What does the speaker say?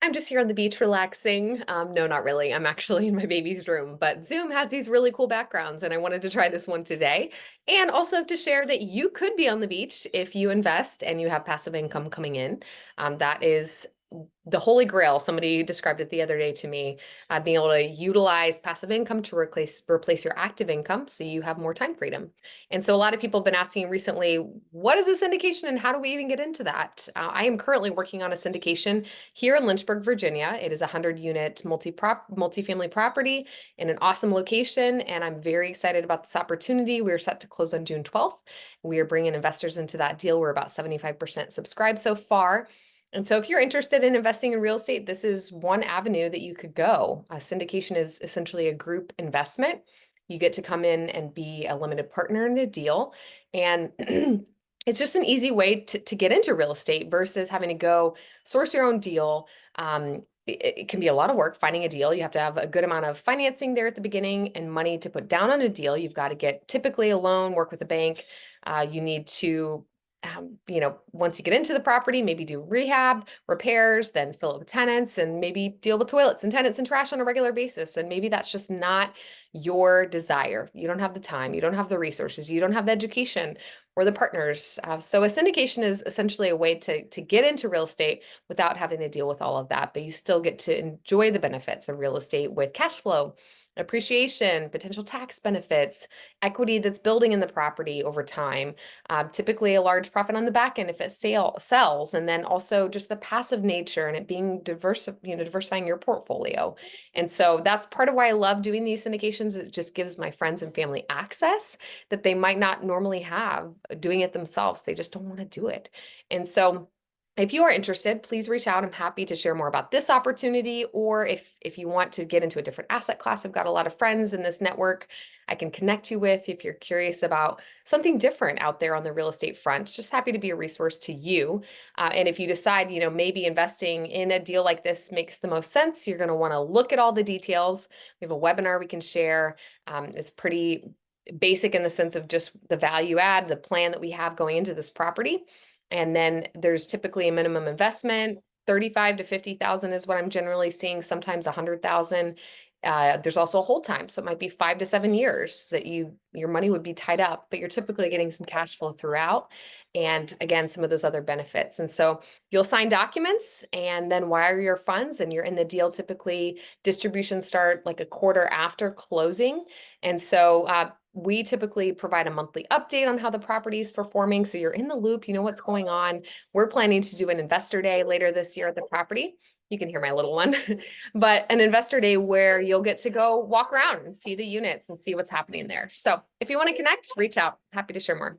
I'm just here on the beach relaxing. No, not really. I'm actually in my baby's room, but Zoom has these really cool backgrounds, and I wanted to try this one today. And also to share that you could be on the beach if you invest and you have passive income coming in. That is the holy grail. Somebody described it the other day to me, being able to utilize passive income to replace your active income so you have more time freedom. And so a lot of people have been asking recently, what is a syndication and how do we even get into that? I am currently working on a syndication here in Lynchburg, Virginia. It is a 100-unit multifamily property in an awesome location, and I'm very excited about this opportunity. We're set to close on June 12th. We are bringing investors into that deal. We're about 75% subscribed so far. And so if you're interested in investing in real estate, this is one avenue that you could go. A syndication is essentially a group investment. You get to come in and be a limited partner in a deal. And it's just an easy way to get into real estate versus having to go source your own deal. It can be a lot of work finding a deal. You have to have a good amount of financing there at the beginning and money to put down on a deal. You've got to get typically a loan, work with a bank. You need to once you get into the property, maybe do rehab, repairs, then fill it with tenants, and maybe deal with toilets and tenants and trash on a regular basis. And maybe that's just not your desire. You don't have the time, you don't have the resources, you don't have the education or the partners. So a syndication is essentially a way to get into real estate without having to deal with all of that, but you still get to enjoy the benefits of real estate with cash flow, appreciation, potential tax benefits, equity that's building in the property over time, typically a large profit on the back end if it sells, and then also just the passive nature and it being diversifying your portfolio. And so that's part of why I love doing these syndications. It just gives my friends and family access that they might not normally have doing it themselves. They just don't want to do it. And so if you are interested, please reach out. I'm happy to share more about this opportunity, or if you want to get into a different asset class, I've got a lot of friends in this network I can connect you with if you're curious about something different out there on the real estate front. Just happy to be a resource to you. And if you decide, maybe investing in a deal like this makes the most sense, you're going to want to look at all the details. We have a webinar we can share. It's pretty basic in the sense of just the value add, the plan that we have going into this property. And then there's typically a minimum investment, 35 to 50,000 is what I'm generally seeing, sometimes 100,000. There's also a hold time. So it might be 5 to 7 years that your money would be tied up, but you're typically getting some cash flow throughout. And again, some of those other benefits. And so you'll sign documents and then wire your funds and you're in the deal. Typically distributions start like a quarter after closing. And so we typically provide a monthly update on how the property is performing. So you're in the loop, you know what's going on. We're planning to do an investor day later this year at the property. You can hear my little one, but an investor day where you'll get to go walk around and see the units and see what's happening there. So if you want to connect, reach out. Happy to share more.